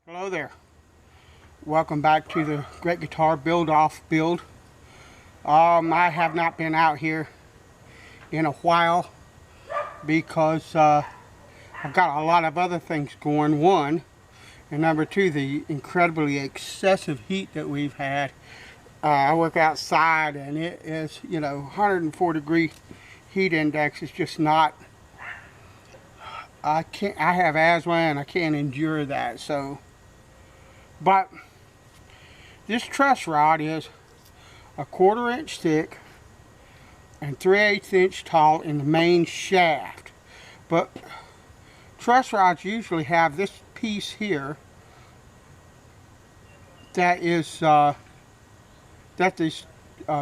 Hello there. Welcome back to the Great Guitar Build-Off build. I have not been out here in a while because I've got a lot of other things going. One, and number two, the incredibly excessive heat that we've had. I work outside and it is, 104 degree heat index is just not, I have asthma and I can't endure that. But this truss rod is a 1/4 inch thick and 3/8 inch tall in the main shaft. But truss rods usually have this piece here that is that the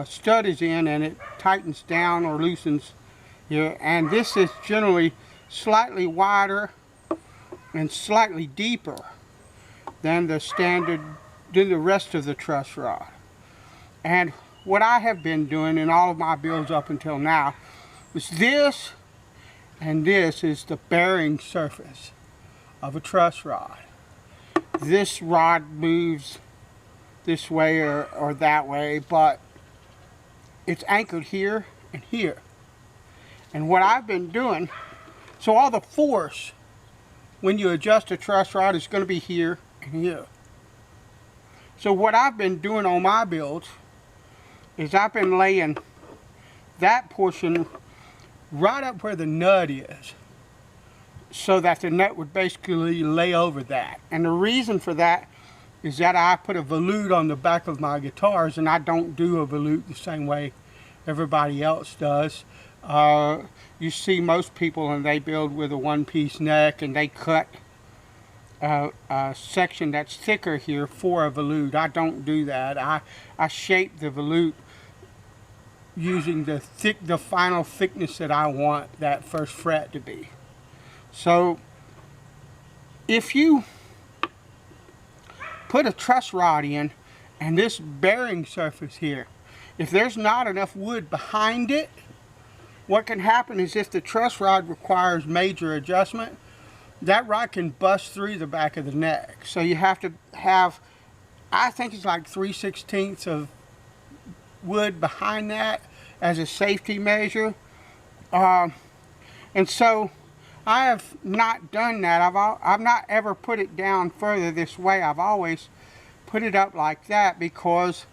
stud is in, and it tightens down or loosens here. And this is generally slightly wider and slightly deeper than the rest of the truss rod. And what I have been doing in all of my builds up until now is this, and this is the bearing surface of a truss rod. This rod moves this way or that way, but it's anchored here and here. And what I've been doing, so all the force when you adjust a truss rod is going to be here and here. So what I've been doing on my builds is I've been laying that portion right up where the nut is, so that the nut would basically lay over that. And the reason for that is that I put a volute on the back of my guitars, and I don't do a volute the same way everybody else does. You see most people, and they build with a one-piece neck, and they cut a section that's thicker here for a volute. I don't do that. I shape the volute using the final thickness that I want that first fret to be. So if you put a truss rod in and this bearing surface here, if there's not enough wood behind it, what can happen is if the truss rod requires major adjustment, that rod can bust through the back of the neck. So you have to have, I think it's like 3/16 of wood behind that as a safety measure. And so I have not done that. I've not ever put it down further this way. I've always put it up like that because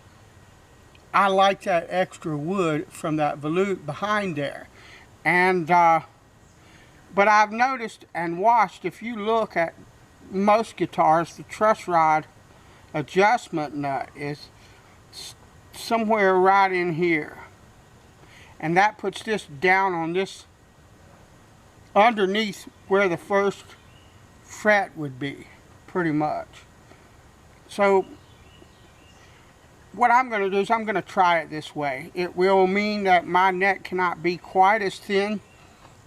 I like that extra wood from that volute behind there. And but I've noticed and watched, if you look at most guitars, the truss rod adjustment nut is somewhere right in here. And that puts this down on this, underneath where the first fret would be, pretty much. So what I'm going to do is I'm going to try it this way. It will mean that my neck cannot be quite as thin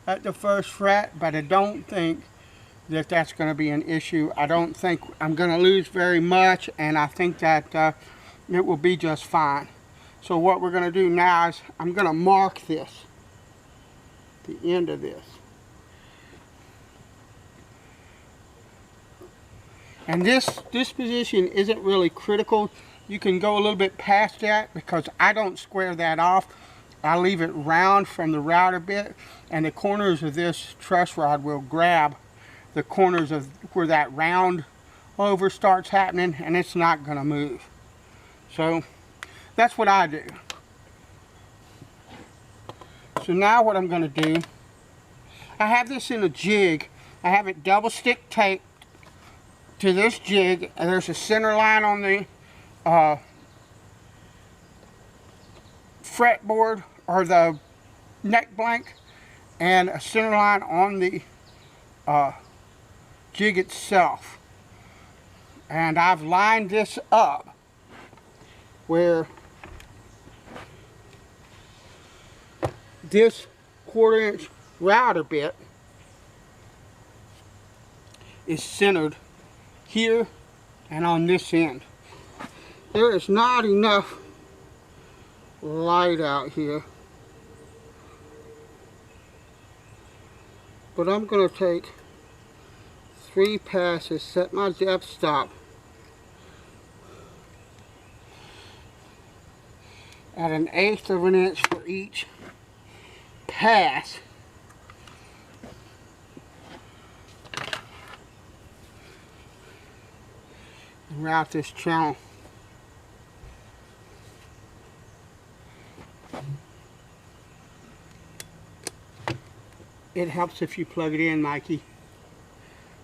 at the first fret, but I don't think that that's going to be an issue. I don't think I'm going to lose very much, and I think that it will be just fine. So what we're going to do now is I'm going to mark this, the end of this. And this position isn't really critical. You can go a little bit past that because I don't square that off. I leave it round from the router bit, and the corners of this truss rod will grab the corners of where that round over starts happening, and it's not going to move. So that's what I do. So now what I'm going to do, I have this in a jig. I have it double stick taped to this jig, and there's a center line on the fretboard or the neck blank, and a center line on the jig itself. And I've lined this up where this 1/4 inch router bit is centered here and on this end. There is not enough light out here, but I'm going to take 3 passes. Set my depth stop at 1/8 of an inch for each pass. And route this channel. It helps if you plug it in, Mikey.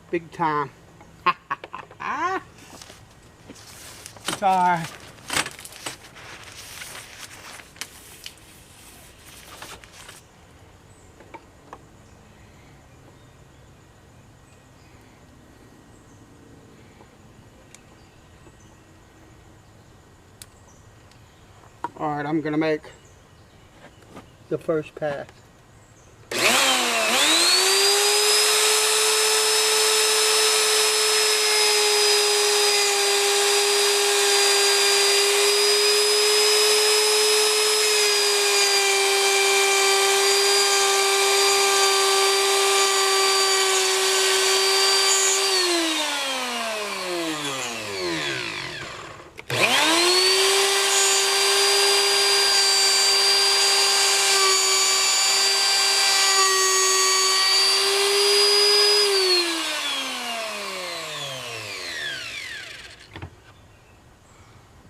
Big time. It's alright. Alright, I'm going to make the first pass.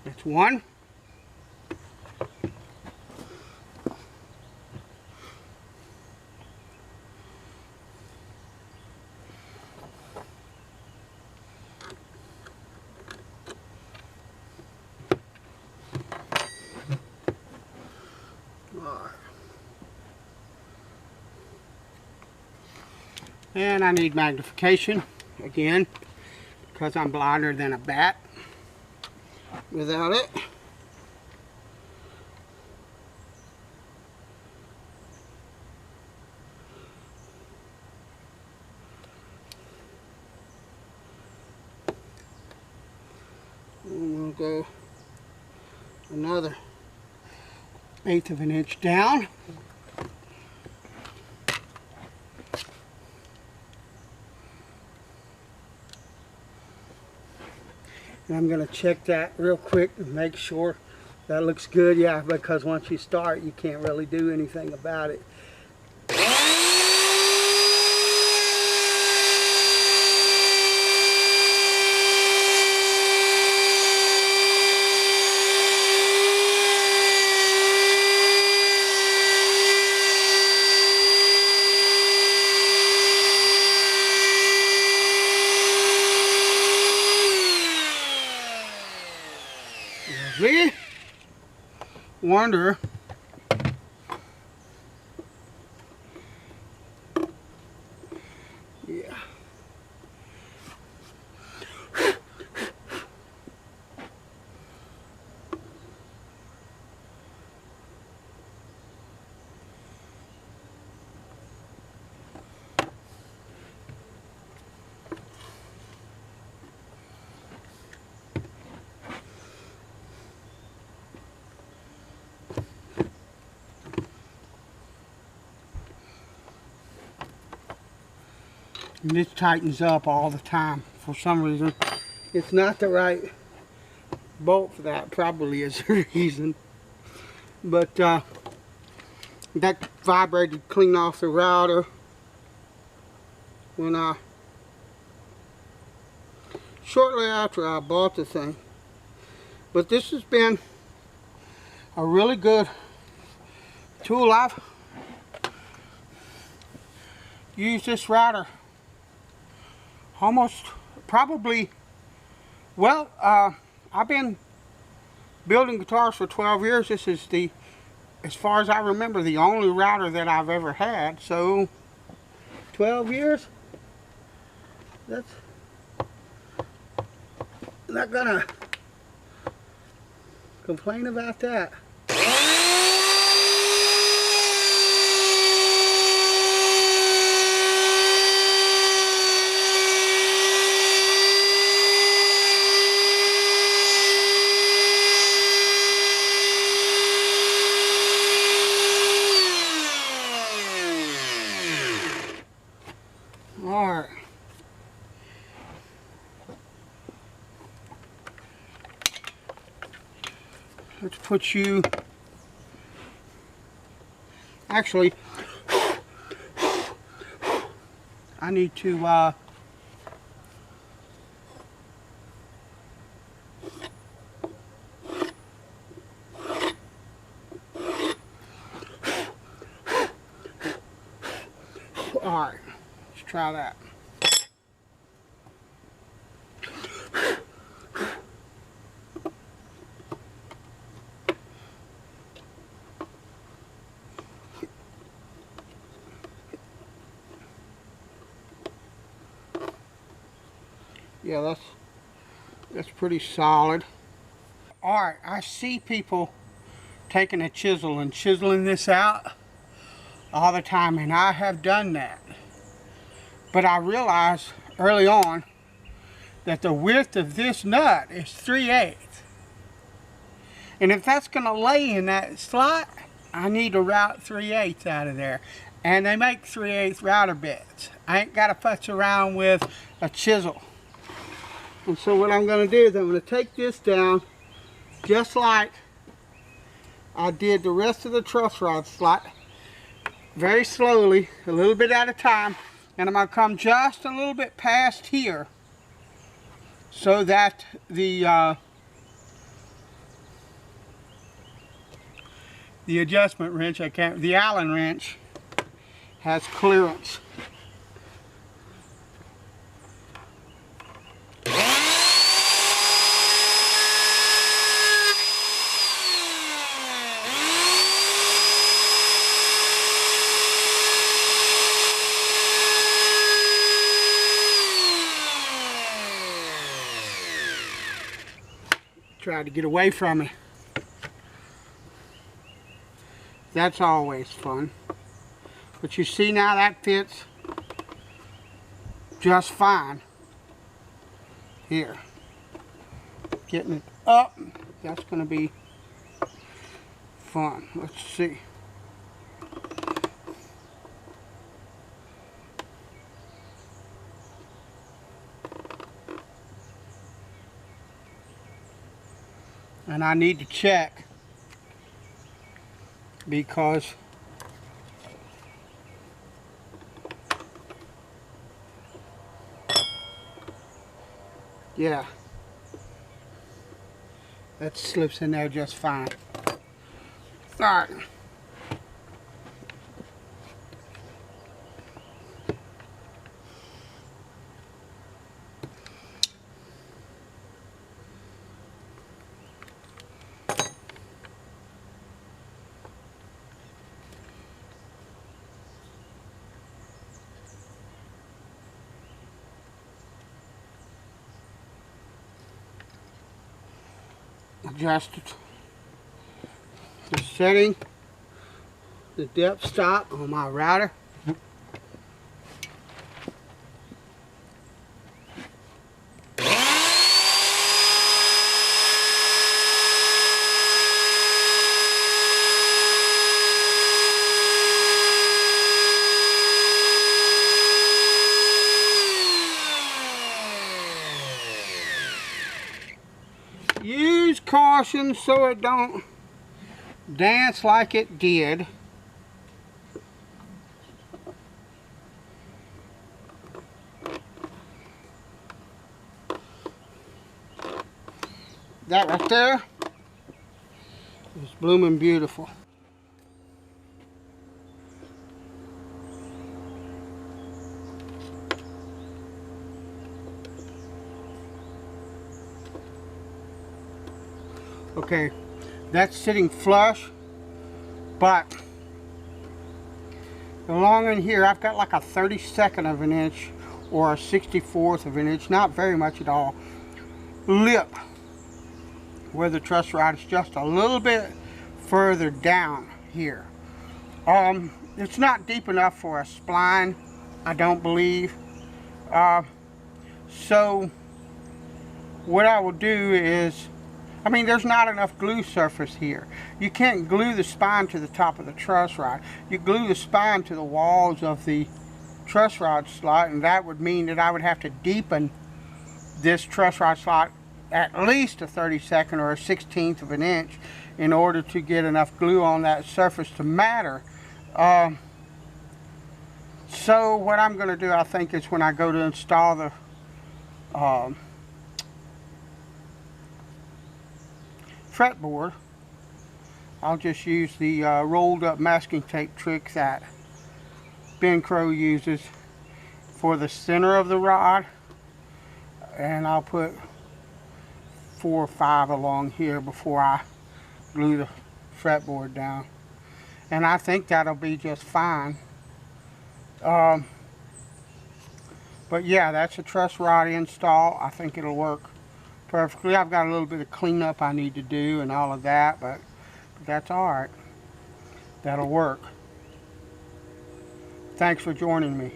That's one. And I need magnification again because I'm blinder than a bat without it. And we'll go another 1/8 of an inch down. And I'm going to check that real quick and make sure that looks good. Yeah, because once you start, you can't really do anything about it. Lovely. Wonder yeah. And this tightens up all the time for some reason. It's not the right bolt for that, probably is the reason. But that vibrated clean off the router when shortly after I bought the thing. But this has been a really good tool. I've used this router almost probably, well, I've been building guitars for 12 years. This is the, as far as I remember, the only router that I've ever had. So 12 years, that's not gonna complain about that. Alright, let's put you, actually, I need to, alright, let's try that. Yeah, that's pretty solid. Alright, I see people taking a chisel and chiseling this out all the time, and I have done that. But I realized early on that the width of this nut is 3/8. And if that's going to lay in that slot, I need to route 3/8 out of there. And they make 3/8 router bits. I ain't got to futz around with a chisel. And so what I'm going to do is I'm going to take this down just like I did the rest of the truss rod slot, very slowly, a little bit at a time, and I'm going to come just a little bit past here so that the adjustment wrench, the Allen wrench, has clearance. Try to get away from me. That's always fun. But you see now that fits just fine. Here. Getting it up, that's going to be fun. Let's see. And I need to check because yeah, that slips in there just fine. All right. Adjust the setting, the depth stop on my router. Use caution so it don't dance like it did. That right there is blooming beautiful. Okay, that's sitting flush, but along in here I've got like a 32nd of an inch or a 64th of an inch, not very much at all, lip where the truss rod is just a little bit further down here. It's not deep enough for a spline, I don't believe. So what I will do is, I mean, there's not enough glue surface here. You can't glue the spine to the top of the truss rod. You glue the spine to the walls of the truss rod slot, and that would mean that I would have to deepen this truss rod slot at least a 32nd or a 16th of an inch in order to get enough glue on that surface to matter. So what I'm going to do, I think, is when I go to install the fretboard, I'll just use the rolled up masking tape trick that Ben Crow uses for the center of the rod, and I'll put 4 or 5 along here before I glue the fretboard down, and I think that'll be just fine. But yeah, that's a truss rod install. I think it'll work perfectly. I've got a little bit of cleanup I need to do and all of that, but that's alright. That'll work. Thanks for joining me.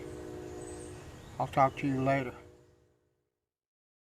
I'll talk to you later.